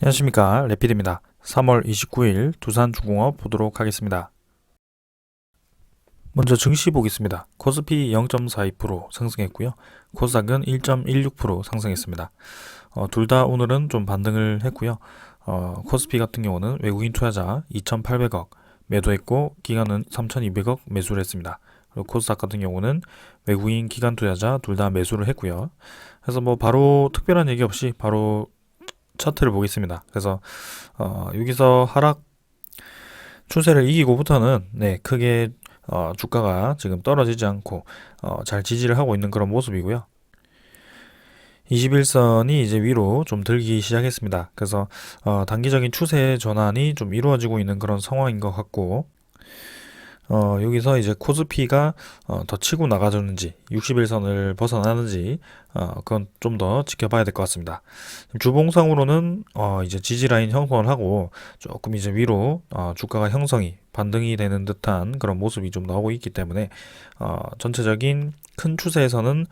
안녕하십니까, 레피드입니다. 3월 29일 두산중공업 보도록 하겠습니다. 먼저 증시 보겠습니다. 코스피 0.42% 상승했고요. 코스닥은 1.16% 상승했습니다. 둘 다 오늘은 좀 반등을 했고요. 코스피 같은 경우는 외국인 투자자 2,800억 매도했고 기관은 3,200억 매수를 했습니다. 그리고 코스닥 같은 경우는 외국인 기관 투자자 둘 다 매수를 했고요. 그래서 뭐 바로 특별한 얘기 없이 바로 차트를 보겠습니다. 그래서 여기서 하락 추세를 이기고부터는 크게 주가가 지금 떨어지지 않고 잘 지지를 하고 있는 그런 모습이고요. 21선이 이제 위로 좀 들기 시작했습니다. 그래서 단기적인 추세 전환이 좀 이루어지고 있는 그런 상황인 것 같고, 여기서 이제 코스피가 더 치고 나가주는지 61선을 벗어나는지 그건 좀 더 지켜봐야 될 것 같습니다. 주봉상으로는 이제 지지라인 형성을 하고 조금 이제 위로 주가가 형성이 반등이 되는 듯한 그런 모습이 좀 나오고 있기 때문에 전체적인 큰 추세에서는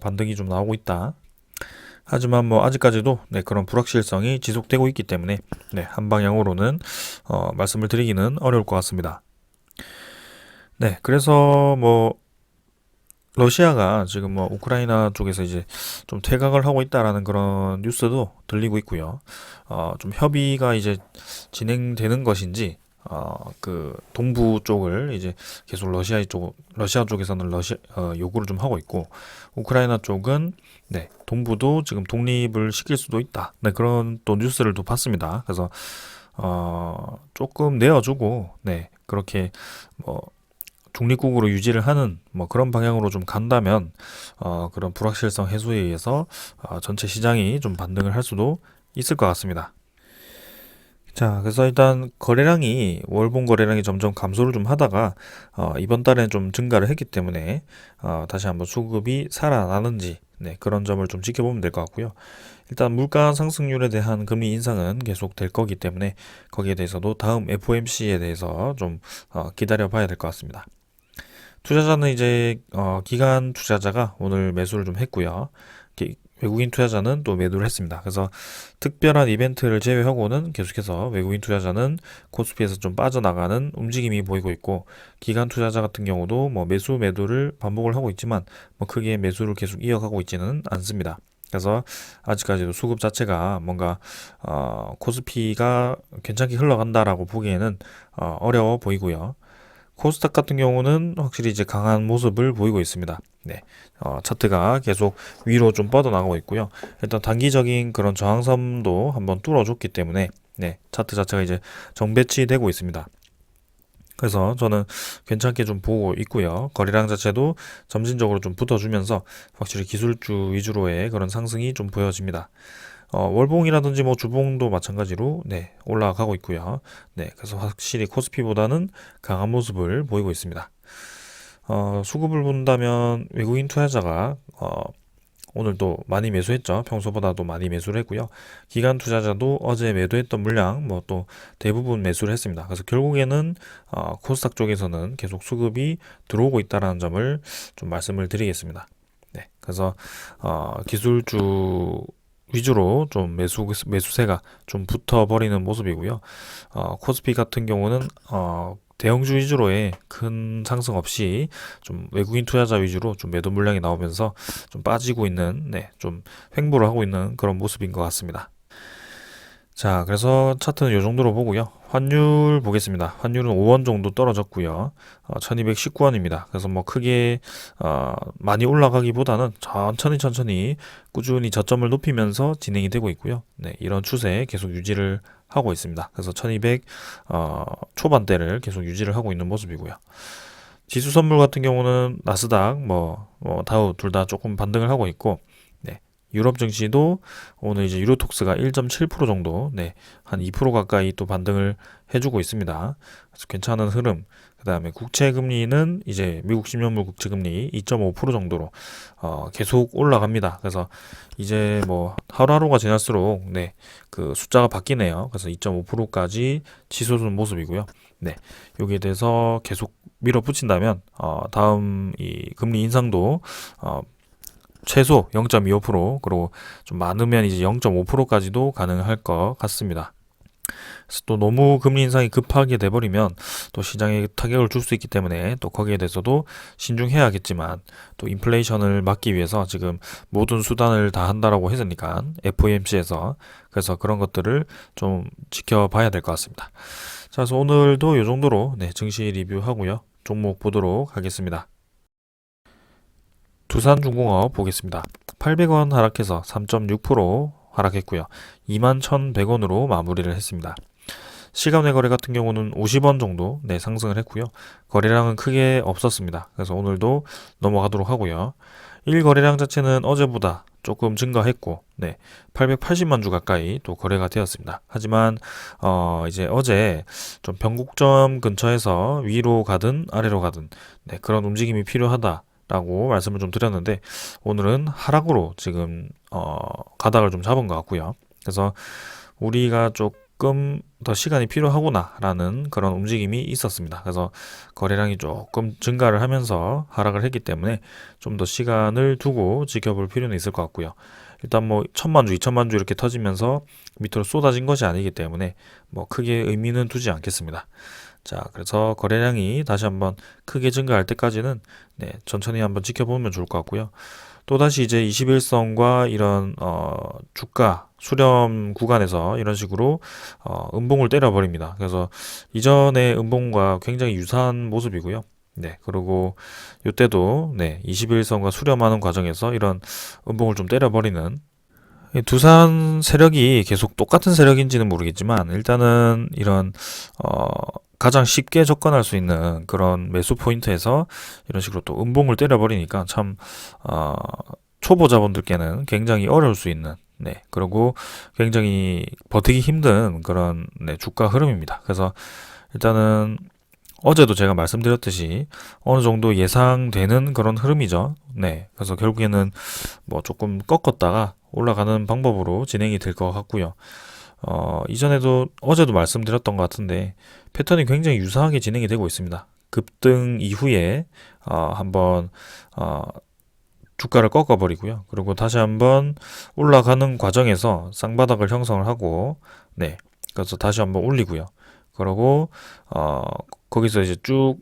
반등이 좀 나오고 있다. 하지만 뭐 아직까지도 그런 불확실성이 지속되고 있기 때문에 한 방향으로는 말씀을 드리기는 어려울 것 같습니다. 그래서 뭐 러시아가 지금 뭐 우크라이나 쪽에서 이제 좀 퇴각을 하고 있다라는 그런 뉴스도 들리고 있고요. 좀 협의가 이제 진행되는 것인지, 그 동부 쪽을 이제 계속 러시아 쪽에서는 요구를 좀 하고 있고, 우크라이나 쪽은 동부도 지금 독립을 시킬 수도 있다. 그런 또 뉴스를 또 봤습니다. 그래서 조금 내어주고, 그렇게 뭐 중립국으로 유지를 하는 뭐 그런 방향으로 좀 간다면 그런 불확실성 해소에 의해서 전체 시장이 좀 반등을 할 수도 있을 것 같습니다. 자, 그래서 일단 월봉 거래량이 점점 감소를 좀 하다가 이번 달에는 좀 증가를 했기 때문에 다시 한번 수급이 살아나는지 그런 점을 좀 지켜보면 될 것 같고요. 일단 물가 상승률에 대한 금리 인상은 계속 될 거기 때문에 거기에 대해서도 다음 FOMC에 대해서 좀 기다려 봐야 될 것 같습니다. 투자자는 이제 기관 투자자가 오늘 매수를 좀 했고요. 외국인 투자자는 또 매도를 했습니다. 그래서 특별한 이벤트를 제외하고는 계속해서 외국인 투자자는 코스피에서 좀 빠져나가는 움직임이 보이고 있고, 기관 투자자 같은 경우도 뭐 매수 매도를 반복을 하고 있지만 뭐 크게 매수를 계속 이어가고 있지는 않습니다. 그래서 아직까지도 수급 자체가 뭔가 코스피가 괜찮게 흘러간다라고 보기에는 어려워 보이고요. 코스닥 같은 경우는 확실히 이제 강한 모습을 보이고 있습니다. 차트가 계속 위로 좀 뻗어나가고 있고요. 일단 단기적인 그런 저항선도 한번 뚫어줬기 때문에 차트 자체가 이제 정배치되고 있습니다. 그래서 저는 괜찮게 좀 보고 있고요. 거래량 자체도 점진적으로 좀 붙어주면서 확실히 기술주 위주로의 그런 상승이 좀 보여집니다. 월봉이라든지 뭐 주봉도 마찬가지로 올라가고 있고요. 그래서 확실히 코스피보다는 강한 모습을 보이고 있습니다. 수급을 본다면 외국인 투자자가 오늘도 많이 매수했죠. 평소보다도 많이 매수를 했고요. 기관 투자자도 어제 매도했던 물량 뭐 또 대부분 매수를 했습니다. 그래서 결국에는 코스닥 쪽에서는 계속 수급이 들어오고 있다는 점을 좀 말씀을 드리겠습니다. 그래서 기술주 위주로 좀 매수세가 좀 붙어버리는 모습이고요. 코스피 같은 경우는 대형주 위주로의 큰 상승 없이 좀 외국인 투자자 위주로 좀 매도 물량이 나오면서 좀 빠지고 있는, 좀 횡보를 하고 있는 그런 모습인 것 같습니다. 자, 그래서 차트는 이 정도로 보고요. 환율 보겠습니다. 환율은 5원 정도 떨어졌고요. 1219원입니다. 그래서 뭐 크게 많이 올라가기보다는 천천히 꾸준히 저점을 높이면서 진행이 되고 있고요. 이런 추세 계속 유지를 하고 있습니다. 그래서 1200 초반대를 계속 유지를 하고 있는 모습이고요. 지수 선물 같은 경우는 나스닥, 다우 둘 다 조금 반등을 하고 있고, 유럽 증시도 오늘 이제 유로톡스가 1.7% 정도, 한 2% 가까이 또 반등을 해주고 있습니다. 그래서 괜찮은 흐름. 그 다음에 국채 금리는 이제 미국 10년물 국채 금리 2.5% 정도로 계속 올라갑니다. 그래서 이제 뭐 하루하루가 지날수록 그 숫자가 바뀌네요. 그래서 2.5%까지 치솟은 모습이고요. 여기에 대해서 계속 밀어붙인다면 다음 이 금리 인상도 최소 0.25% 그리고 좀 많으면 이제 0.5%까지도 가능할 것 같습니다. 그래서 또 너무 금리 인상이 급하게 돼버리면 또 시장에 타격을 줄 수 있기 때문에 또 거기에 대해서도 신중해야겠지만 또 인플레이션을 막기 위해서 지금 모든 수단을 다 한다라고 했으니까 FOMC에서 그래서 그런 것들을 좀 지켜봐야 될 것 같습니다. 자, 그래서 오늘도 이 정도로 증시 리뷰하고요. 종목 보도록 하겠습니다. 두산중공업 보겠습니다. 800원 하락해서 3.6% 하락했고요. 21,100원으로 마무리를 했습니다. 시간외 거래 같은 경우는 50원 정도 상승을 했고요. 거래량은 크게 없었습니다. 그래서 오늘도 넘어가도록 하고요. 1거래량 자체는 어제보다 조금 증가했고 880만 주 가까이 또 거래가 되었습니다. 하지만 이제 어제 좀 변곡점 근처에서 위로 가든 아래로 가든 그런 움직임이 필요하다. 라고 말씀을 좀 드렸는데 오늘은 하락으로 지금 가닥을 좀 잡은 것 같고요. 그래서 우리가 조금 더 시간이 필요하구나 라는 그런 움직임이 있었습니다. 그래서 거래량이 조금 증가를 하면서 하락을 했기 때문에 좀 더 시간을 두고 지켜볼 필요는 있을 것 같고요. 일단 뭐 1,000만 주, 2,000만 주 이렇게 터지면서 밑으로 쏟아진 것이 아니기 때문에 뭐 크게 의미는 두지 않겠습니다. 자, 그래서 거래량이 다시 한번 크게 증가할 때까지는 천천히 한번 지켜보면 좋을 것 같고요. 또다시 이제 21선과 이런 주가 수렴 구간에서 이런 식으로 음봉을 때려버립니다. 그래서 이전의 음봉과 굉장히 유사한 모습이고요. 그리고 이때도 21선과 수렴하는 과정에서 이런 음봉을 좀 때려버리는 두산 세력이 계속 똑같은 세력인지는 모르겠지만 일단은 이런 가장 쉽게 접근할 수 있는 그런 매수 포인트에서 이런 식으로 또 음봉을 때려버리니까 참 초보자분들께는 굉장히 어려울 수 있는 그리고 굉장히 버티기 힘든 그런 주가 흐름입니다. 그래서 일단은 어제도 제가 말씀드렸듯이 어느 정도 예상되는 그런 흐름이죠. 그래서 결국에는 뭐 조금 꺾었다가 올라가는 방법으로 진행이 될 것 같고요. 이전에도 어제도 말씀드렸던 것 같은데 패턴이 굉장히 유사하게 진행이 되고 있습니다. 급등 이후에 한번 주가를 꺾어버리고요. 그리고 다시 한번 올라가는 과정에서 쌍바닥을 형성을 하고 그래서 다시 한번 올리고요. 그러고 거기서 이제 쭉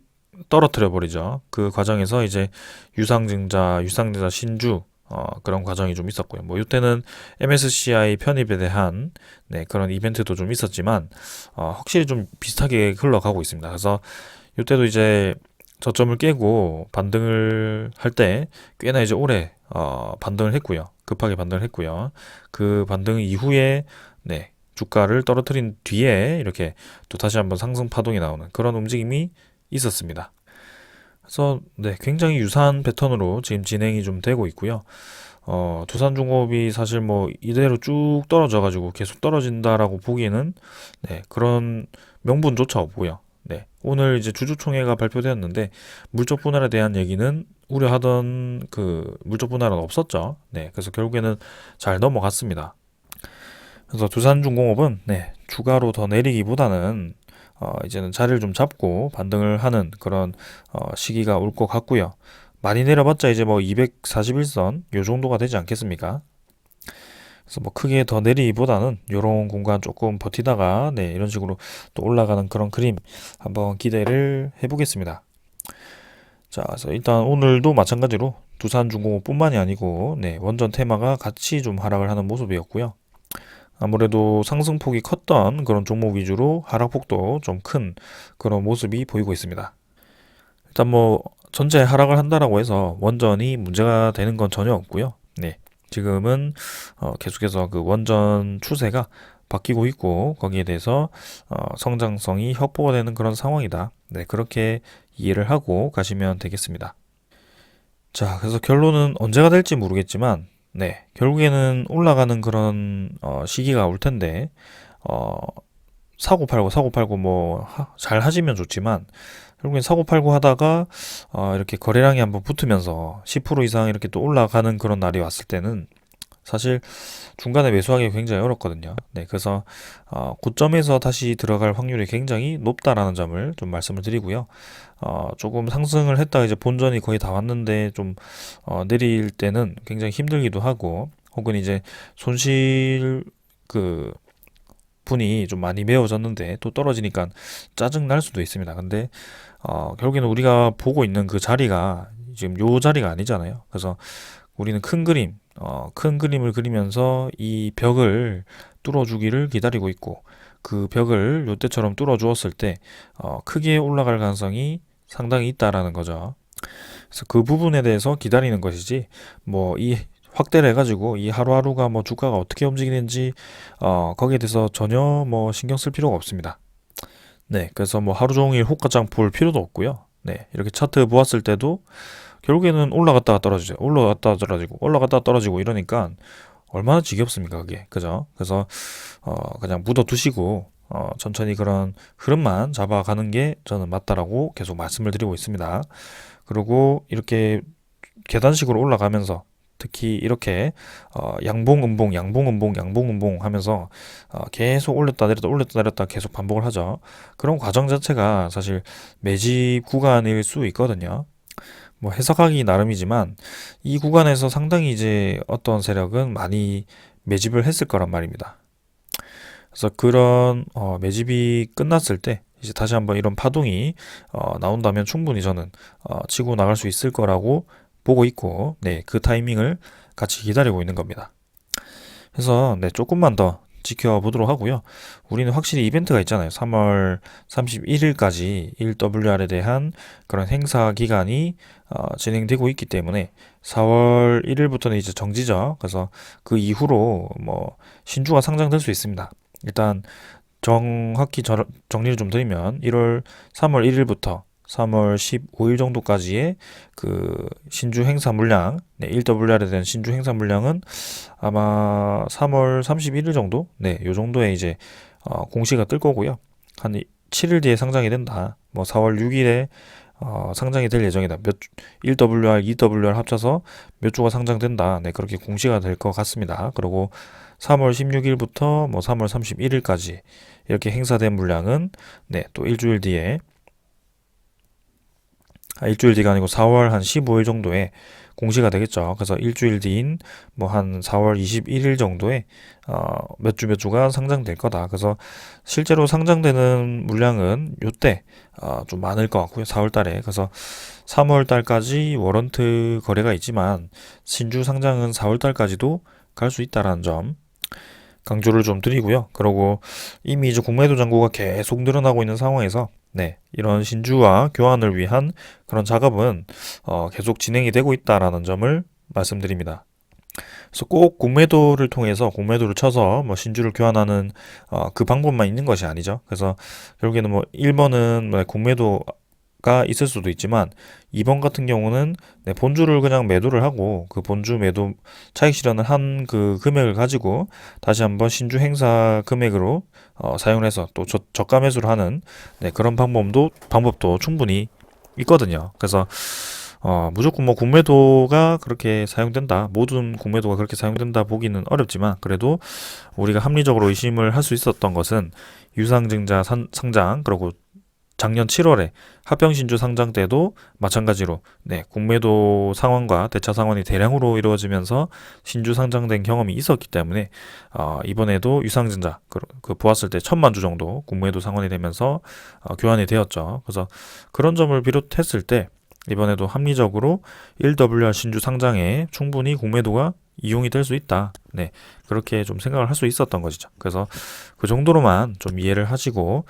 떨어뜨려 버리죠. 그 과정에서 이제 유상증자 신주 그런 과정이 좀 있었고요. 뭐 이때는 MSCI 편입에 대한 그런 이벤트도 좀 있었지만 확실히 좀 비슷하게 흘러가고 있습니다. 그래서 이때도 이제 저점을 깨고 반등을 할 때 꽤나 이제 오래 반등을 했고요. 급하게 반등을 했고요. 그 반등 이후에 주가를 떨어뜨린 뒤에 이렇게 또 다시 한번 상승 파동이 나오는 그런 움직임이 있었습니다. 그래서 굉장히 유사한 패턴으로 지금 진행이 좀 되고 있고요. 두산중공업이 사실 뭐 이대로 쭉 떨어져 가지고 계속 떨어진다라고 보기에는 그런 명분조차 없고요. 오늘 이제 주주총회가 발표되었는데 물적 분할에 대한 얘기는 우려하던 그 물적 분할은 없었죠. 그래서 결국에는 잘 넘어갔습니다. 그래서 두산중공업은 추가로 더 내리기보다는 이제는 자리를 좀 잡고 반등을 하는 그런 시기가 올 것 같고요. 많이 내려봤자 이제 뭐 241선 요 정도가 되지 않겠습니까? 그래서 뭐 크게 더 내리기보다는 요런 공간 조금 버티다가 이런 식으로 또 올라가는 그런 그림 한번 기대를 해보겠습니다. 자, 그래서 일단 오늘도 마찬가지로 두산중공업뿐만이 아니고 원전 테마가 같이 좀 하락을 하는 모습이었고요. 아무래도 상승폭이 컸던 그런 종목 위주로 하락폭도 좀 큰 그런 모습이 보이고 있습니다. 일단 뭐 전체 하락을 한다라고 해서 원전이 문제가 되는 건 전혀 없고요. 지금은 계속해서 그 원전 추세가 바뀌고 있고 거기에 대해서 성장성이 확보가 되는 그런 상황이다. 그렇게 이해를 하고 가시면 되겠습니다. 자, 그래서 결론은 언제가 될지 모르겠지만 결국에는 올라가는 그런 시기가 올 텐데 사고 팔고 뭐 잘 하시면 좋지만 결국엔 사고 팔고 하다가 이렇게 거래량이 한번 붙으면서 10% 이상 이렇게 또 올라가는 그런 날이 왔을 때는 사실 중간에 매수하기 굉장히 어렵거든요. 네, 그래서 고점에서 다시 들어갈 확률이 굉장히 높다라는 점을 좀 말씀을 드리고요. 조금 상승을 했다가 이제 본전이 거의 다 왔는데 좀 내릴 때는 굉장히 힘들기도 하고, 혹은 이제 손실 그 분이 좀 많이 메워졌는데 또 떨어지니까 짜증 날 수도 있습니다. 근데 결국에는 우리가 보고 있는 그 자리가 지금 요 자리가 아니잖아요. 그래서 우리는 큰 그림, 큰 그림을 그리면서 이 벽을 뚫어주기를 기다리고 있고, 그 벽을 요때처럼 뚫어주었을 때 크게 올라갈 가능성이 상당히 있다라는 거죠. 그래서 그 부분에 대해서 기다리는 것이지, 뭐 이 확대를 해가지고 이 하루하루가 뭐 주가가 어떻게 움직이는지 거기에 대해서 전혀 뭐 신경 쓸 필요가 없습니다. 네, 그래서 뭐 하루 종일 호가창 볼 필요도 없고요. 네, 이렇게 차트 보았을 때도 결국에는 올라갔다가 떨어지죠. 올라갔다가 떨어지고 올라갔다가 떨어지고 이러니까 얼마나 지겹습니까, 그게. 그죠? 그래서 그냥 묻어 두시고 천천히 그런 흐름만 잡아가는 게 저는 맞다라고 계속 말씀을 드리고 있습니다. 그리고 이렇게 계단식으로 올라가면서 특히 이렇게 양봉 음봉 양봉 음봉 양봉 음봉 하면서 계속 올렸다 내렸다 계속 반복을 하죠. 그런 과정 자체가 사실 매집 구간일 수 있거든요. 뭐 해석하기 나름이지만 이 구간에서 상당히 이제 어떤 세력은 많이 매집을 했을 거란 말입니다. 그래서 그런 매집이 끝났을 때 이제 다시 한번 이런 파동이 나온다면 충분히 저는 치고 나갈 수 있을 거라고 보고 있고, 네, 그 타이밍을 같이 기다리고 있는 겁니다. 그래서 네, 조금만 더 지켜보도록 하고요. 우리는 확실히 이벤트가 있잖아요. 3월 31일까지 1WR에 대한 그런 행사 기간이 진행되고 있기 때문에 4월 1일부터는 이제 정지죠. 그래서 그 이후로 뭐 신주가 상장될 수 있습니다. 일단 정확히 정리를 좀 드리면 3월 1일부터 3월 15일 정도까지의 그 신주 행사 물량, 네, 1WR에 대한 신주 행사 물량은 아마 3월 31일 정도, 네, 요 정도에 이제 공시가 뜰 거고요. 한 7일 뒤에 상장이 된다. 뭐 4월 6일에 상장이 될 예정이다. 1WR, 2WR 합쳐서 몇 주가 상장된다. 네, 그렇게 공시가 될 것 같습니다. 그리고 3월 16일부터 뭐 3월 31일까지 이렇게 행사된 물량은 네, 또 일주일 뒤가 아니고 4월 한 15일 정도에 공시가 되겠죠. 그래서 일주일 뒤인 뭐 한 4월 21일 정도에 몇 주가 상장될 거다. 그래서 실제로 상장되는 물량은 요때 좀 많을 것 같고요. 4월 달에. 그래서 3월 달까지 워런트 거래가 있지만 신주 상장은 4월 달까지도 갈 수 있다라는 점 강조를 좀 드리고요. 그리고 이미 이제 공매도 잔고가 계속 늘어나고 있는 상황에서 네, 이런 신주와 교환을 위한 그런 작업은 계속 진행이 되고 있다라는 점을 말씀드립니다. 그래서 꼭 공매도를 통해서 공매도를 쳐서 뭐 신주를 교환하는 그 방법만 있는 것이 아니죠. 그래서 결국에는 뭐 1번은 뭐 공매도가 있을 수도 있지만 2번 같은 경우는 네, 본주를 그냥 매도를 하고 그 본주 매도 차익 실현을 한 그 금액을 가지고 다시 한번 신주 행사 금액으로 사용을 해서 또 저가 매수를 하는 네, 그런 방법도 충분히 있거든요. 그래서 무조건 뭐 공매도가 그렇게 사용된다, 모든 공매도가 그렇게 사용된다 보기는 어렵지만 그래도 우리가 합리적으로 의심을 할 수 있었던 것은 유상증자 상장, 그리고 작년 7월에 합병신주 상장 때도 마찬가지로 네, 공매도 상환과 대차 상환이 대량으로 이루어지면서 신주 상장된 경험이 있었기 때문에 이번에도 유상증자 그 보았을 때 1,000만 주 정도 공매도 상환이 되면서 교환이 되었죠. 그래서 그런 점을 비롯했을 때 이번에도 합리적으로 1WR 신주 상장에 충분히 공매도가 이용이 될 수 있다. 네, 그렇게 좀 생각을 할 수 있었던 것이죠. 그래서 그 정도로만 좀 이해를 하시고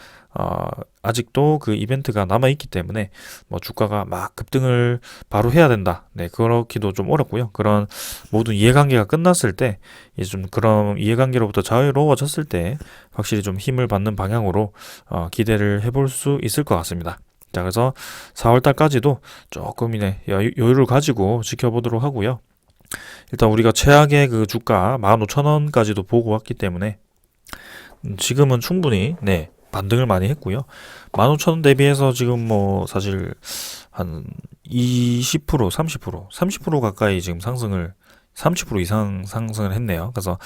아직도 그 이벤트가 남아 있기 때문에 뭐 주가가 막 급등을 바로 해야 된다. 네, 그렇기도 좀 어렵고요. 그런 모든 이해관계가 끝났을 때 이제 좀 그런 이해관계로부터 자유로워졌을 때 확실히 좀 힘을 받는 방향으로 기대를 해볼 수 있을 것 같습니다. 자, 그래서 4월 달까지도 조금이네 여유를 가지고 지켜보도록 하고요. 일단 우리가 최악의 그 주가 15,000원까지도 보고 왔기 때문에 지금은 충분히 네, 반등을 많이 했고요. 15,000원 대비해서 지금 뭐 사실 한 20%, 30% 가까이 지금 상승을 30% 이상 상승을 했네요. 그래서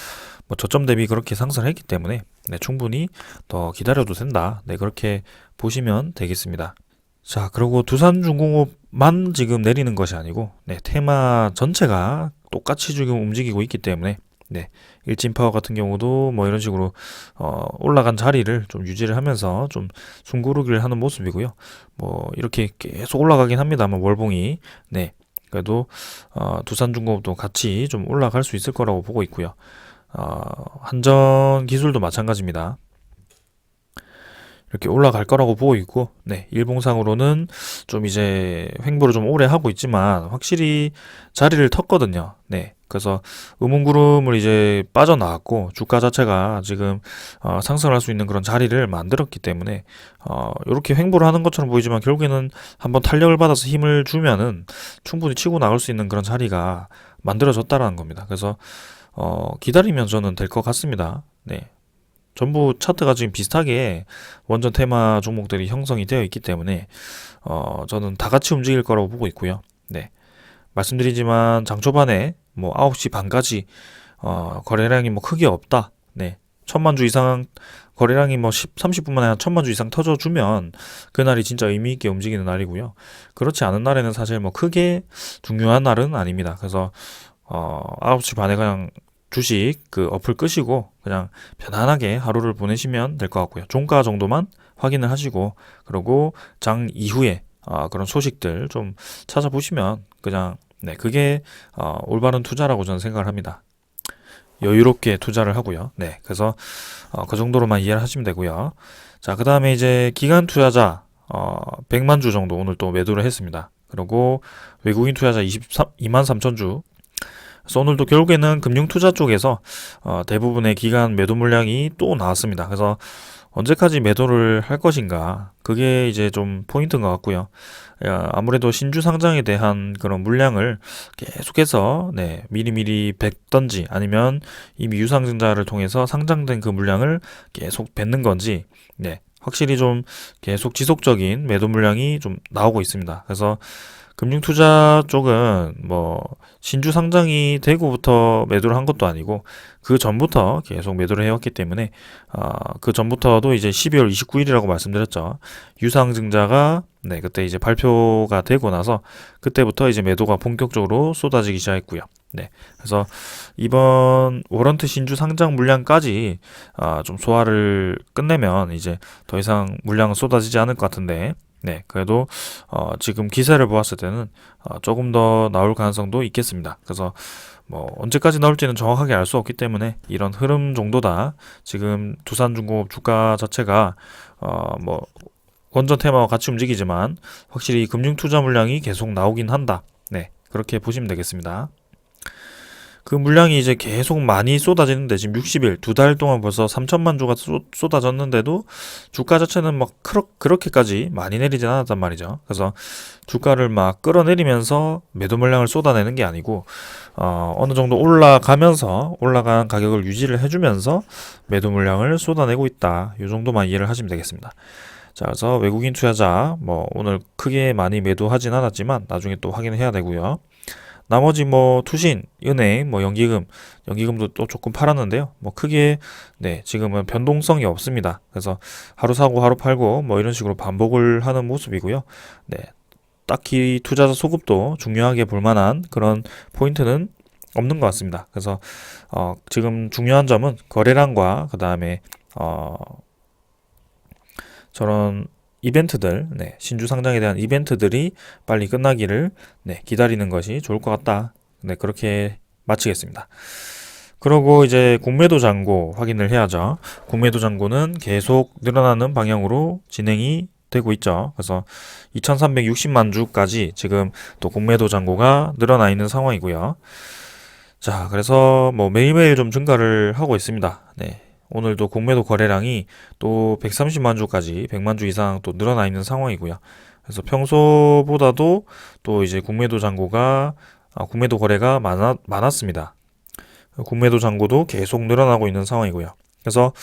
뭐 저점 대비 그렇게 상승을 했기 때문에 네, 충분히 더 기다려도 된다. 네, 그렇게 보시면 되겠습니다. 자, 그리고 두산중공업만 지금 내리는 것이 아니고 네, 테마 전체가 똑같이 지금 움직이고 있기 때문에 네, 일진파워 같은 경우도 뭐 이런 식으로 올라간 자리를 좀 유지를 하면서 좀 숨고르기를 하는 모습이고요. 뭐 이렇게 계속 올라가긴 합니다만 월봉이 네, 그래도 두산중공업도 같이 좀 올라갈 수 있을 거라고 보고 있고요. 한전기술도 마찬가지입니다. 이렇게 올라갈 거라고 보고 있고, 네, 일봉상으로는 좀 이제 횡보를 좀 오래 하고 있지만 확실히 자리를 텄거든요. 네, 그래서 음운구름을 이제 빠져나왔고 주가 자체가 지금 상승할 수 있는 그런 자리를 만들었기 때문에 이렇게 횡보를 하는 것처럼 보이지만 결국에는 한번 탄력을 받아서 힘을 주면은 충분히 치고 나갈 수 있는 그런 자리가 만들어졌다라는 겁니다. 그래서 기다리면 저는 될 것 같습니다. 네. 전부 차트가 지금 비슷하게 원전 테마 종목들이 형성이 되어 있기 때문에 저는 다 같이 움직일 거라고 보고 있고요. 네. 말씀드리지만 장 초반에 뭐 9시 반까지 거래량이 뭐 크게 없다. 네. 천만 주 이상 거래량이 뭐 30분 만에 한 천만 주 이상 터져주면 그날이 진짜 의미 있게 움직이는 날이고요. 그렇지 않은 날에는 사실 뭐 크게 중요한 날은 아닙니다. 그래서 9시 반에 그냥 주식 그 어플 끄시고 그냥 편안하게 하루를 보내시면 될 것 같고요. 종가 정도만 확인을 하시고 그리고 장 이후에 그런 소식들 좀 찾아보시면 그냥 네, 그게 올바른 투자라고 저는 생각을 합니다. 여유롭게 투자를 하고요. 네, 그래서 그 정도로만 이해를 하시면 되고요. 자, 그 다음에 이제 기관 투자자 100만 주 정도 오늘 또 매도를 했습니다. 그리고 외국인 투자자 2만 3천 주. 그래서 오늘도 결국에는 금융투자 쪽에서 대부분의 기관 매도 물량이 또 나왔습니다. 그래서 언제까지 매도를 할 것인가 그게 이제 좀 포인트인 것 같고요. 아무래도 신주 상장에 대한 그런 물량을 계속해서 네, 미리미리 뱉던지 아니면 이미 유상증자를 통해서 상장된 그 물량을 계속 뱉는 건지 네, 확실히 좀 계속 지속적인 매도 물량이 좀 나오고 있습니다. 그래서 금융투자 쪽은 뭐 신주 상장이 되고부터 매도를 한 것도 아니고 그 전부터 계속 매도를 해왔기 때문에 그 전부터도 이제 12월 29일이라고 말씀드렸죠. 유상증자가 네, 그때 이제 발표가 되고 나서 그때부터 이제 매도가 본격적으로 쏟아지기 시작했고요. 네, 그래서 이번 워런트 신주 상장 물량까지 좀 소화를 끝내면 이제 더 이상 물량은 쏟아지지 않을 것 같은데 네, 그래도 지금 기세를 보았을 때는 조금 더 나올 가능성도 있겠습니다. 그래서 뭐 언제까지 나올지는 정확하게 알 수 없기 때문에 이런 흐름 정도다. 지금 두산중공업 주가 자체가 뭐 원전 테마와 같이 움직이지만 확실히 금융 투자 물량이 계속 나오긴 한다. 네, 그렇게 보시면 되겠습니다. 그 물량이 이제 계속 많이 쏟아지는데 지금 60일 두 달 동안 벌써 3천만 주가 쏟아졌는데도 주가 자체는 막 그렇게까지 많이 내리진 않았단 말이죠. 그래서 주가를 막 끌어내리면서 매도 물량을 쏟아내는 게 아니고 어느 정도 올라가면서 올라간 가격을 유지를 해주면서 매도 물량을 쏟아내고 있다. 이 정도만 이해를 하시면 되겠습니다. 자, 그래서 외국인 투자자 뭐 오늘 크게 많이 매도하진 않았지만 나중에 또 확인해야 되고요. 나머지 뭐 투신, 은행, 뭐 연기금도 또 조금 팔았는데요. 뭐 크게 네, 지금은 변동성이 없습니다. 그래서 하루 사고 하루 팔고 뭐 이런 식으로 반복을 하는 모습이고요. 네. 딱히 투자자 소급도 중요하게 볼 만한 그런 포인트는 없는 것 같습니다. 그래서 지금 중요한 점은 거래량과 그다음에 저런 이벤트들, 네, 신주 상장에 대한 이벤트들이 빨리 끝나기를 네, 기다리는 것이 좋을 것 같다. 네, 그렇게 마치겠습니다. 그리고 이제 공매도 잔고 확인을 해야죠. 공매도 잔고는 계속 늘어나는 방향으로 진행이 되고 있죠. 그래서 2360만 주까지 지금 또 공매도 잔고가 늘어나 있는 상황이고요. 자, 그래서 뭐 매일매일 좀 증가를 하고 있습니다. 네. 오늘도 공매도 거래량이 또 130만 주까지 100만 주 이상 또 늘어나 있는 상황이고요. 그래서 평소보다도 또 이제 공매도 잔고가 공매도 거래가 많았습니다. 공매도 잔고도 계속 늘어나고 있는 상황이고요. 그래서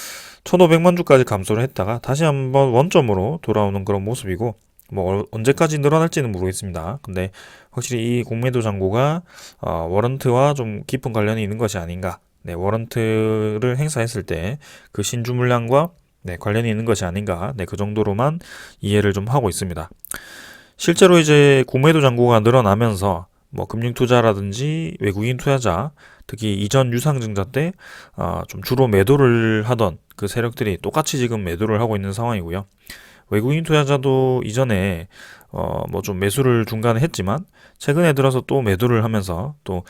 1500만 주까지 감소를 했다가 다시 한번 원점으로 돌아오는 그런 모습이고 뭐 언제까지 늘어날지는 모르겠습니다. 근데 확실히 이 공매도 잔고가 워런트와 좀 깊은 관련이 있는 것이 아닌가. 네, 워런트를 행사했을 때 그 신주 물량과 네, 관련이 있는 것이 아닌가. 네, 그 정도로만 이해를 좀 하고 있습니다. 실제로 이제 공매도 잔고가 늘어나면서 뭐 금융투자라든지 외국인 투자자, 특히 이전 유상증자 때 좀 주로 매도를 하던 그 세력들이 똑같이 지금 매도를 하고 있는 상황이고요. 외국인 투자자도 이전에 뭐 좀 매수를 중간에 했지만 최근에 들어서 또 매도를 하면서 또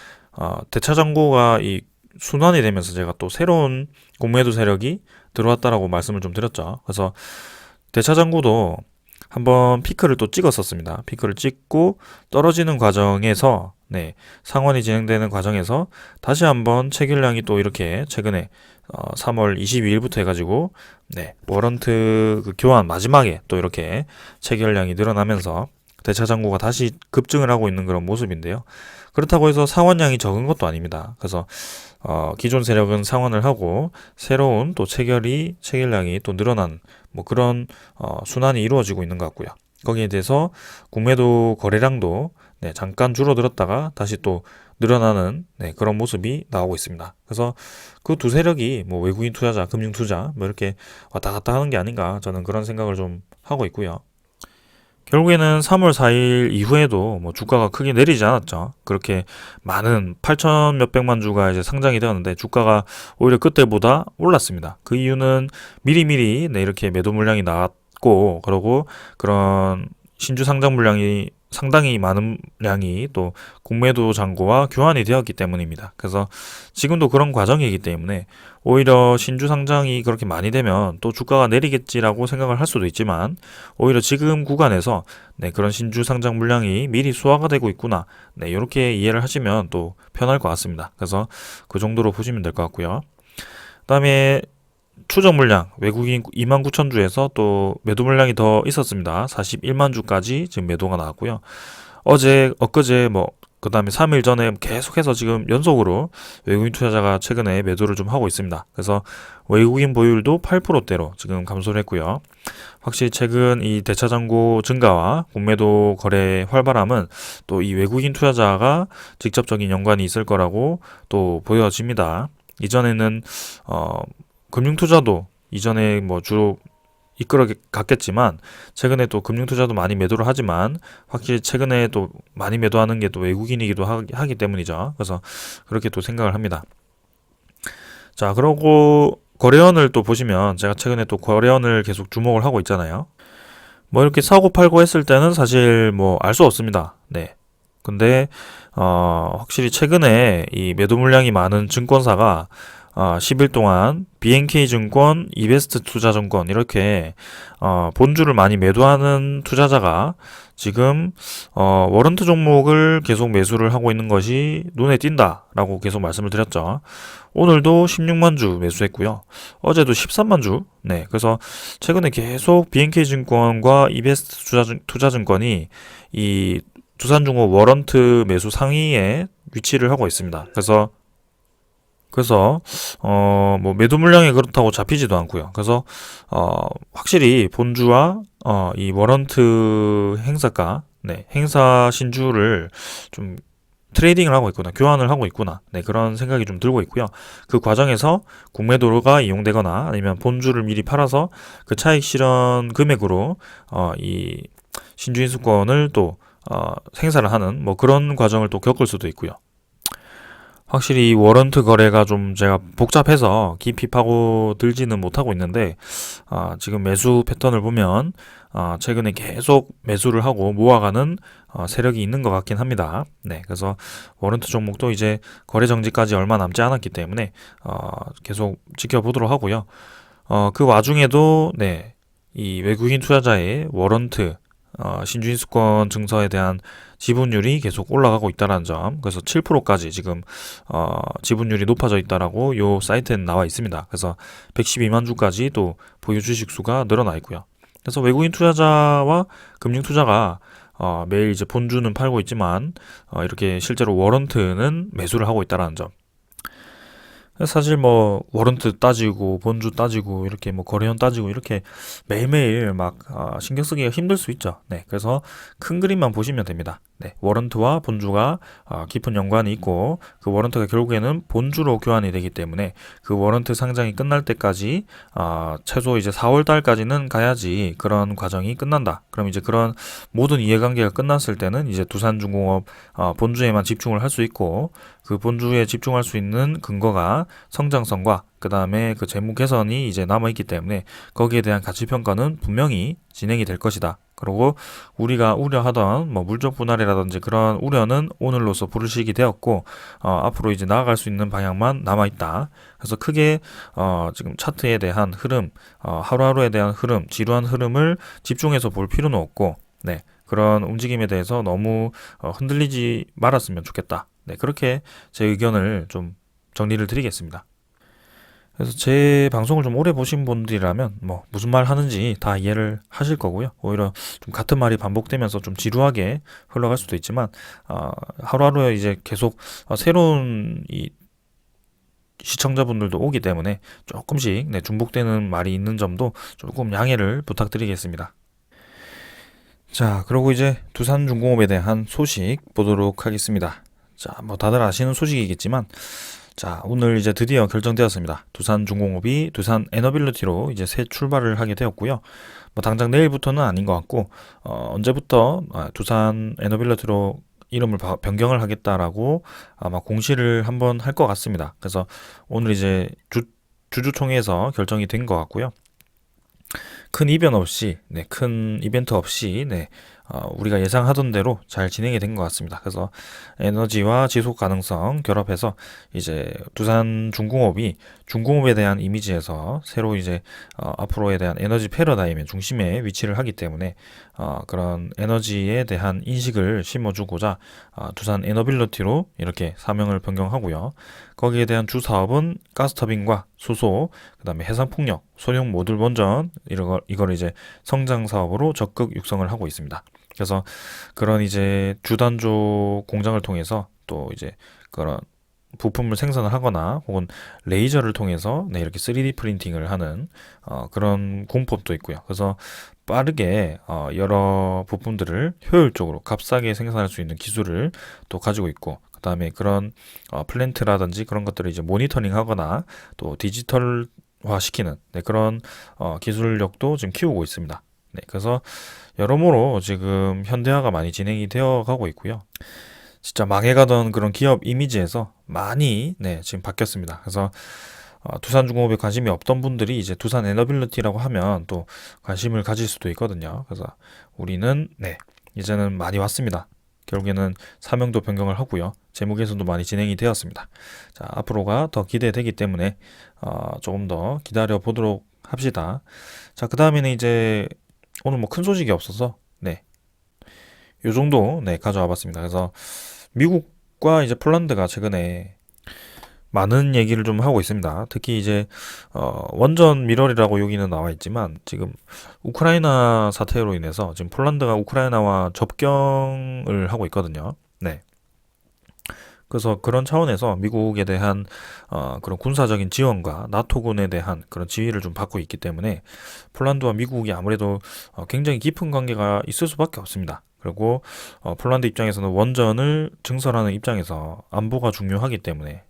대차 잔고가 이 순환이 되면서 제가 또 새로운 공매도 세력이 들어왔다라고 말씀을 좀 드렸죠. 그래서 대차 잔고도 한번 피크를 또 찍었었습니다. 피크를 찍고 떨어지는 과정에서 네, 상환이 진행되는 과정에서 다시 한번 체결량이 또 이렇게 최근에 3월 22일부터 해가지고 네, 워런트 그 교환 마지막에 또 이렇게 체결량이 늘어나면서 대차 잔고가 다시 급증을 하고 있는 그런 모습인데요. 그렇다고 해서 상환량이 적은 것도 아닙니다. 그래서 기존 세력은 상환을 하고 새로운 또 체결량이 또 늘어난 뭐 그런 순환이 이루어지고 있는 것 같고요. 거기에 대해서 공매도 거래량도 네, 잠깐 줄어들었다가 다시 또 늘어나는 네, 그런 모습이 나오고 있습니다. 그래서 그 두 세력이 뭐 외국인 투자자, 금융 투자 뭐 이렇게 왔다 갔다 하는 게 아닌가 저는 그런 생각을 좀 하고 있고요. 결국에는 3월 4일 이후에도 뭐 주가가 크게 내리지 않았죠. 그렇게 많은 8천 몇백만 주가 이제 상장이 되었는데 주가가 오히려 그때보다 올랐습니다. 그 이유는 미리미리 네, 이렇게 매도 물량이 나왔고 그러고 그런 신주 상장 물량이 상당히 많은 량이 또 공매도 잔고와 교환이 되었기 때문입니다. 그래서 지금도 그런 과정이기 때문에 오히려 신주 상장이 그렇게 많이 되면 또 주가가 내리겠지라고 생각을 할 수도 있지만 오히려 지금 구간에서 네, 그런 신주 상장 물량이 미리 소화가 되고 있구나. 네, 이렇게 이해를 하시면 또 편할 것 같습니다. 그래서 그 정도로 보시면 될 것 같고요. 그다음에 추적 물량 외국인 29,000주에서 또 매도 물량이 더 있었습니다. 41만 주까지 지금 매도가 나왔고요. 엊그제 뭐 그다음에 3일 전에 계속해서 지금 연속으로 외국인 투자자가 최근에 매도를 좀 하고 있습니다. 그래서 외국인 보유율도 8%대로 지금 감소를 했고요. 확실히 최근 이 대차 잔고 증가와 공매도 거래 활발함은 또 이 외국인 투자자가 직접적인 연관이 있을 거라고 또 보여집니다. 이전에는 금융투자도 이전에 뭐 주로 이끌어 갔겠지만 최근에 또 금융투자도 많이 매도를 하지만 확실히 최근에 또 많이 매도하는 게 또 외국인이기도 하기 때문이죠. 그래서 그렇게 또 생각을 합니다. 자, 그러고 거래원을 또 보시면 제가 최근에 또 거래원을 계속 주목을 하고 있잖아요. 뭐 이렇게 사고 팔고 했을 때는 사실 뭐 알 수 없습니다. 네. 근데 확실히 최근에 이 매도 물량이 많은 증권사가 10일 동안 BNK증권, 이베스트 투자증권 이렇게 본주를 많이 매도하는 투자자가 지금 워런트 종목을 계속 매수를 하고 있는 것이 눈에 띈다라고 계속 말씀을 드렸죠. 오늘도 16만 주 매수했고요. 어제도 13만 주. 네, 그래서 최근에 계속 BNK증권과 이베스트 투자증권이 이 두산중업 워런트 매수 상위에 위치를 하고 있습니다. 그래서 뭐 매도 물량이 그렇다고 잡히지도 않고요. 그래서 확실히 본주와 이 워런트 행사가 네, 행사 신주를 좀 트레이딩을 하고 있구나, 교환을 하고 있구나, 네, 그런 생각이 좀 들고 있고요. 그 과정에서 공매도가 이용되거나 아니면 본주를 미리 팔아서 그 차익 실현 금액으로 이 신주 인수권을 또 행사를 하는 뭐 그런 과정을 또 겪을 수도 있고요. 확실히 이 워런트 거래가 좀 제가 복잡해서 깊이 파고들지는 못하고 있는데 지금 매수 패턴을 보면 최근에 계속 매수를 하고 모아가는 세력이 있는 것 같긴 합니다. 네, 그래서 워런트 종목도 이제 거래 정지까지 얼마 남지 않았기 때문에 계속 지켜보도록 하고요. 그 와중에도 네, 이 외국인 투자자의 워런트 신주인수권 증서에 대한 지분율이 계속 올라가고 있다는 점, 그래서 7%까지 지금 지분율이 높아져 있다라고 요 사이트에 나와 있습니다. 그래서 112만 주까지 또 보유 주식 수가 늘어나 있고요. 그래서 외국인 투자자와 금융 투자가 매일 이제 본주는 팔고 있지만 이렇게 실제로 워런트는 매수를 하고 있다는 점. 사실 뭐 워런트 따지고 본주 따지고 이렇게 뭐 거래원 따지고 이렇게 매일매일 막 신경 쓰기가 힘들 수 있죠. 네, 그래서 큰 그림만 보시면 됩니다. 네, 워런트와 본주가 깊은 연관이 있고 그 워런트가 결국에는 본주로 교환이 되기 때문에 그 워런트 상장이 끝날 때까지 최소 이제 4월 달까지는 가야지 그런 과정이 끝난다. 그럼 이제 그런 모든 이해관계가 끝났을 때는 이제 두산중공업 본주에만 집중을 할 수 있고 그 본주에 집중할 수 있는 근거가 성장성과 그 다음에 그 재무 개선이 이제 남아있기 때문에 거기에 대한 가치 평가는 분명히 진행이 될 것이다. 그리고 우리가 우려하던 뭐 물적 분할이라든지 그런 우려는 오늘로서 불식이 되었고 앞으로 이제 나아갈 수 있는 방향만 남아있다. 그래서 크게 지금 차트에 대한 흐름, 하루하루에 대한 흐름, 지루한 흐름을 집중해서 볼 필요는 없고, 네, 그런 움직임에 대해서 너무 흔들리지 말았으면 좋겠다. 네, 그렇게 제 의견을 좀 정리를 드리겠습니다. 그래서 제 방송을 좀 오래 보신 분들이라면 뭐 무슨 말 하는지 다 이해를 하실 거고요. 오히려 좀 같은 말이 반복되면서 좀 지루하게 흘러갈 수도 있지만 하루하루에 이제 계속 새로운 이 시청자분들도 오기 때문에 조금씩 네, 중복되는 말이 있는 점도 조금 양해를 부탁드리겠습니다. 자, 그리고 이제 두산중공업에 대한 소식 보도록 하겠습니다. 자, 뭐 다들 아시는 소식이겠지만 자, 오늘 이제 드디어 결정되었습니다. 두산중공업이 두산 에너빌리티로 이제 새 출발을 하게 되었고요. 뭐 당장 내일부터는 아닌 것 같고 언제부터 두산 에너빌리티로 이름을 변경을 하겠다라고 아마 공시를 한번 할 것 같습니다. 그래서 오늘 이제 주주총회에서 결정이 된 것 같고요. 큰 이변 없이, 네, 큰 이벤트 없이, 네, 우리가 예상하던 대로 잘 진행이 된 것 같습니다. 그래서 에너지와 지속 가능성 결합해서 이제 두산 중공업이 중공업에 대한 이미지에서 새로 이제 앞으로에 대한 에너지 패러다임의 중심에 위치를 하기 때문에 그런 에너지에 대한 인식을 심어주고자 두산 에너빌리티로 이렇게 사명을 변경하고요. 거기에 대한 주 사업은 가스터빈과 수소, 그다음에 해상풍력, 소형 모듈 원전 이걸 이제 성장 사업으로 적극 육성을 하고 있습니다. 그래서 그런 이제 주단조 공장을 통해서 또 이제 그런 부품을 생산을 하거나 혹은 레이저를 통해서 네, 이렇게 3D 프린팅을 하는 그런 공법도 있고요. 그래서 빠르게 여러 부품들을 효율적으로 값싸게 생산할 수 있는 기술을 또 가지고 있고 그다음에 그런 플랜트라든지 그런 것들을 이제 모니터링하거나 또 디지털화 시키는 네, 그런 기술력도 지금 키우고 있습니다. 네, 그래서 여러모로 지금 현대화가 많이 진행이 되어 가고 있고요. 진짜 망해가던 그런 기업 이미지에서 많이 네, 지금 바뀌었습니다. 그래서 두산중공업에 관심이 없던 분들이 이제 두산 에너빌리티라고 하면 또 관심을 가질 수도 있거든요. 그래서 우리는 네, 이제는 많이 왔습니다. 결국에는 사명도 변경을 하고요. 재무 개선도 많이 진행이 되었습니다. 자, 앞으로가 더 기대되기 때문에 조금 더 기다려 보도록 합시다. 자, 그 다음에는 이제 오늘 뭐 큰 소식이 없어서 네, 요 정도 네, 가져와 봤습니다. 그래서 미국과 이제 폴란드가 최근에 많은 얘기를 좀 하고 있습니다. 특히 이제 원전 밀월이라고 여기는 나와 있지만 지금 우크라이나 사태로 인해서 지금 폴란드가 우크라이나와 접경을 하고 있거든요. 네. 그래서 그런 차원에서 미국에 대한 그런 군사적인 지원과 나토군에 대한 그런 지휘를 좀 받고 있기 때문에 폴란드와 미국이 아무래도 굉장히 깊은 관계가 있을 수밖에 없습니다. 그리고 폴란드 입장에서는 원전을 증설하는 입장에서 안보가 중요하기 때문에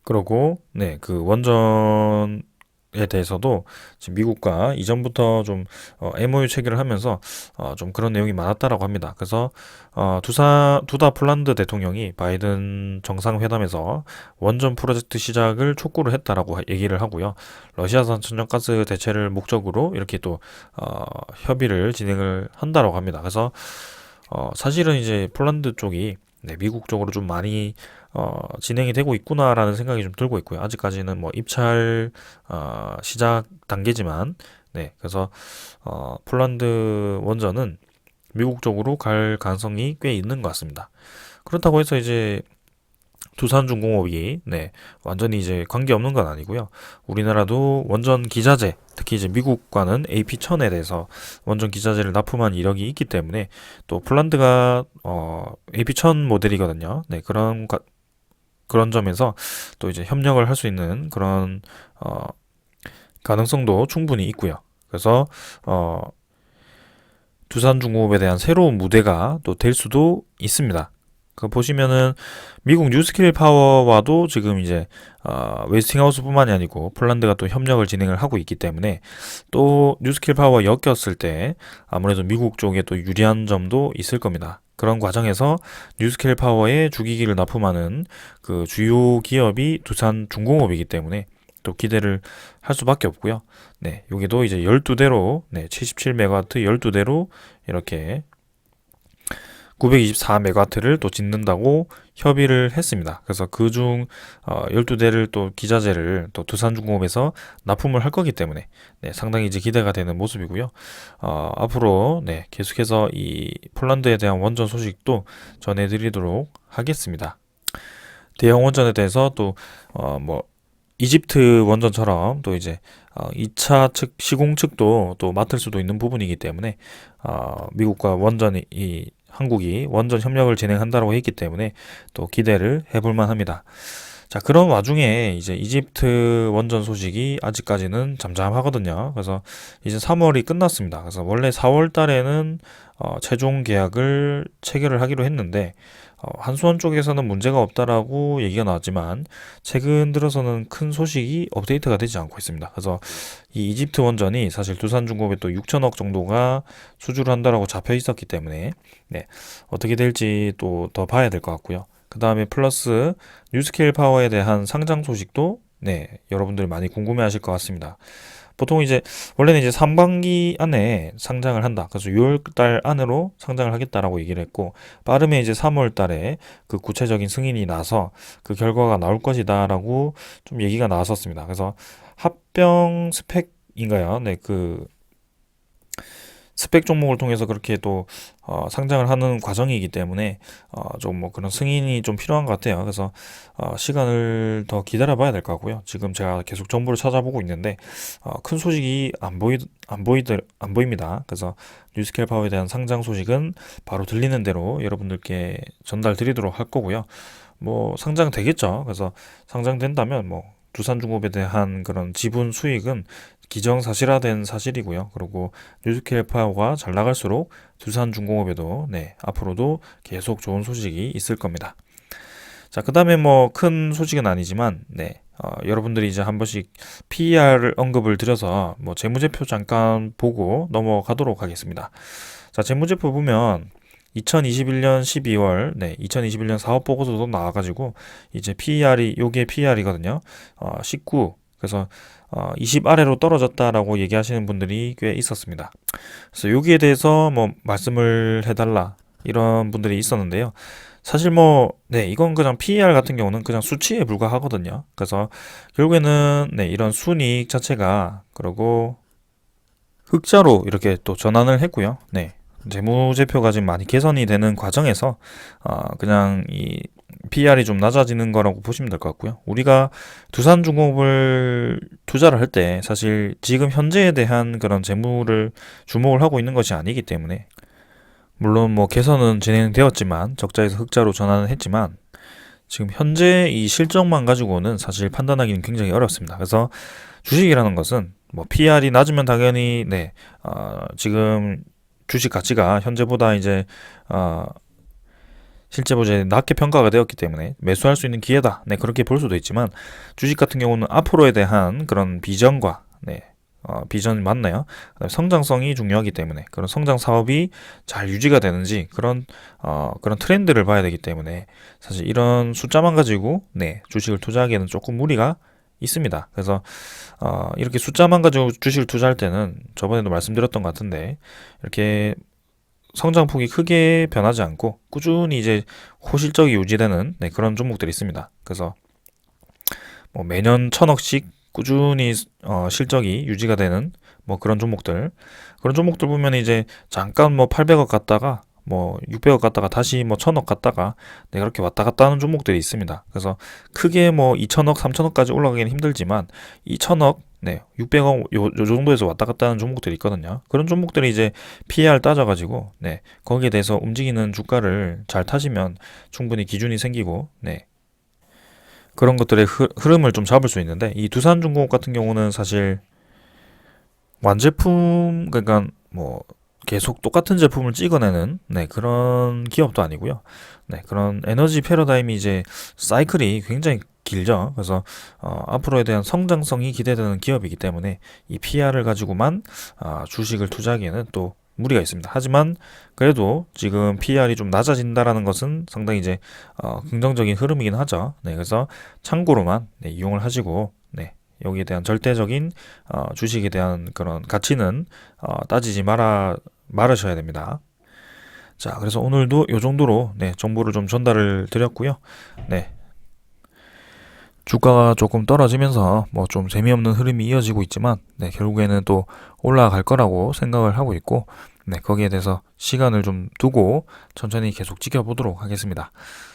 그러고 네, 그 원전에 대해서도 지금 미국과 이전부터 좀 MOU 체결을 하면서 좀 그런 내용이 많았다라고 합니다. 그래서 두다 폴란드 대통령이 바이든 정상회담에서 원전 프로젝트 시작을 촉구를 했다라고 얘기를 하고요. 러시아산 천연가스 대체를 목적으로 이렇게 또 협의를 진행을 한다라고 합니다. 그래서 사실은 이제 폴란드 쪽이 네, 미국 쪽으로 좀 많이 진행이 되고 있구나라는 생각이 좀 들고 있고요. 아직까지는 뭐 입찰 시작 단계지만 네, 그래서 폴란드 원전은 미국 쪽으로 갈 가능성이 꽤 있는 것 같습니다. 그렇다고 해서 이제 두산중공업이 네, 완전히 이제 관계없는 건 아니고요. 우리나라도 원전 기자재, 특히 이제 미국과는 AP1000에 대해서 원전 기자재를 납품한 이력이 있기 때문에 또 폴란드가 AP1000 모델이거든요. 네, 그런 그런 점에서 또 이제 협력을 할 수 있는 그런 가능성도 충분히 있고요. 그래서 두산중공업에 대한 새로운 무대가 또 될 수도 있습니다. 그 보시면은 미국 뉴스킬 파워와도 지금 이제 웨스팅하우스뿐만이 아니고 폴란드가 또 협력을 진행을 하고 있기 때문에 또 뉴스킬 파워와 엮였을 때 아무래도 미국 쪽에 또 유리한 점도 있을 겁니다. 그런 과정에서 뉴스킬 파워에 주기기를 납품하는 그 주요 기업이 두산중공업이기 때문에 또 기대를 할 수밖에 없고요. 네, 여기도 이제 12대로 77메가와트 12대로 이렇게 924메가와트를 또 짓는다고 협의를 했습니다. 그래서 그중 12대를 또 기자재를 또 두산중공업에서 납품을 할 거기 때문에 상당히 이제 기대가 되는 모습이고요. 앞으로 계속해서 이 폴란드에 대한 원전 소식도 전해드리도록 하겠습니다. 대형 원전에 대해서 또 뭐 이집트 원전처럼 또 이제 2차 측 시공 측도 또 맡을 수도 있는 부분이기 때문에 미국과 한국이 원전 협력을 진행한다고 했기 때문에 또 기대를 해볼 만합니다. 자, 그런 와중에 이제 이집트 원전 소식이 아직까지는 잠잠하거든요. 그래서 이제 3월이 끝났습니다. 그래서 원래 4월 달에는 최종 계약을 체결을 하기로 했는데 한수원 쪽에서는 문제가 없다라고 얘기가 나왔지만 최근 들어서는 큰 소식이 업데이트가 되지 않고 있습니다. 그래서 이 이집트 원전이 사실 두산중공업에 또 6천억 정도가 수주를 한다라고 잡혀 있었기 때문에 어떻게 될지 또 더 봐야 될 것 같고요. 그 다음에 플러스 뉴스케일 파워에 대한 상장 소식도 여러분들이 많이 궁금해 하실 것 같습니다. 보통 이제 원래는 이제 3분기 안에 상장을 한다. 그래서 6월 달 안으로 상장을 하겠다라고 얘기를 했고 빠르면 이제 3월 달에 그 구체적인 승인이 나서 그 결과가 나올 것이다라고 좀 얘기가 나왔었습니다. 그래서 합병 스펙인가요? 그 스펙 종목을 통해서 그렇게 또 상장을 하는 과정이기 때문에 좀 뭐 그런 승인이 좀 필요한 것 같아요. 그래서 시간을 더 기다려봐야 될 것 같고요. 지금 제가 계속 정보를 찾아보고 있는데 큰 소식이 안 보입니다. 그래서 뉴스케일 파워에 대한 상장 소식은 바로 들리는 대로 여러분들께 전달 드리도록 할 거고요. 뭐 상장 되겠죠. 그래서 상장된다면 뭐 두산중공업에 대한 그런 지분 수익은 기정사실화된 사실이고요. 그리고 뉴스케일 파워가 잘 나갈수록 두산중공업에도 앞으로도 계속 좋은 소식이 있을 겁니다. 자, 그 다음에 뭐 큰 소식은 아니지만 여러분들이 이제 한 번씩 PER 언급을 드려서 뭐 재무제표 잠깐 보고 넘어가도록 하겠습니다. 자, 재무제표 보면 2021년 12월 2021년 사업보고서도 나와가지고 이제 요게 PER이거든요. 19. 그래서 20 아래로 떨어졌다라고 얘기하시는 분들이 꽤 있었습니다. 그래서 여기에 대해서 뭐 말씀을 해달라 이런 분들이 있었는데요. 사실 이건 그냥 PER 같은 경우는 그냥 수치에 불과하거든요. 그래서 결국에는 이런 순이익 자체가 그리고 흑자로 이렇게 또 전환을 했고요. 재무제표가 지금 많이 개선이 되는 과정에서 그냥 이 PER이 좀 낮아지는 거라고 보시면 될 것 같고요. 우리가 두산중공업을 투자를 할 때 사실 지금 현재에 대한 그런 재무를 주목을 하고 있는 것이 아니기 때문에 물론 뭐 개선은 진행되었지만 적자에서 흑자로 전환을 했지만 지금 현재 이 실적만 가지고는 사실 판단하기는 굉장히 어렵습니다. 그래서 주식이라는 것은 뭐 PER이 낮으면 당연히 지금 주식 가치가 현재보다 이제 실제보다 낮게 평가가 되었기 때문에 매수할 수 있는 기회다. 그렇게 볼 수도 있지만 주식 같은 경우는 앞으로에 대한 그런 비전과 비전이 맞나요? 성장성이 중요하기 때문에 그런 성장 사업이 잘 유지가 되는지 그런 트렌드를 봐야 되기 때문에 사실 이런 숫자만 가지고 주식을 투자하기에는 조금 무리가 있습니다. 그래서 이렇게 숫자만 가지고 주식을 투자할 때는 저번에도 말씀드렸던 것 같은데 이렇게 성장폭이 크게 변하지 않고 꾸준히 이제 호실적이 유지되는 그런 종목들이 있습니다. 그래서 뭐 매년 1,000억씩 꾸준히 실적이 유지가 되는 뭐 그런 종목들 보면 이제 잠깐 뭐 800억 갔다가 뭐 600억 갔다가 다시 뭐 1,000억 갔다가 그렇게 왔다 갔다 하는 종목들이 있습니다. 그래서 크게 뭐 2,000억, 3,000억까지 올라가기는 힘들지만 2,000억 600억 요 정도에서 왔다 갔다 하는 종목들이 있거든요. 그런 종목들이 이제 PER 따져가지고 거기에 대해서 움직이는 주가를 잘 타시면 충분히 기준이 생기고 그런 것들의 흐름을 좀 잡을 수 있는데 이 두산중공업 같은 경우는 사실 완제품 그러니까 뭐 계속 똑같은 제품을 찍어내는 그런 기업도 아니고요. 그런 에너지 패러다임이 이제 사이클이 굉장히 길죠. 그래서 앞으로에 대한 성장성이 기대되는 기업이기 때문에 이 PR을 가지고만 주식을 투자하기에는 또 무리가 있습니다. 하지만 그래도 지금 PR이 좀 낮아진다라는 것은 상당히 이제 긍정적인 흐름이긴 하죠. 그래서 참고로만 이용을 하시고 여기에 대한 절대적인 주식에 대한 그런 가치는 따지지 말으셔야 됩니다. 자, 그래서 오늘도 이 정도로 정보를 좀 전달을 드렸고요. 주가가 조금 떨어지면서 뭐 좀 재미없는 흐름이 이어지고 있지만 결국에는 또 올라갈 거라고 생각을 하고 있고 거기에 대해서 시간을 좀 두고 천천히 계속 지켜보도록 하겠습니다.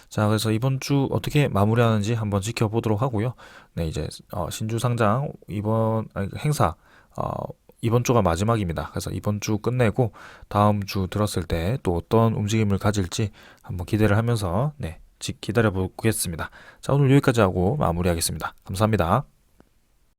자, 그래서 이번 주 어떻게 마무리하는지 한번 지켜보도록 하고요. 이제 신주 상장 행사 이번 주가 마지막입니다. 그래서 이번 주 끝내고 다음 주 들었을 때 또 어떤 움직임을 가질지 한번 기대를 하면서 기다려 보겠습니다. 자, 오늘 여기까지 하고 마무리하겠습니다. 감사합니다.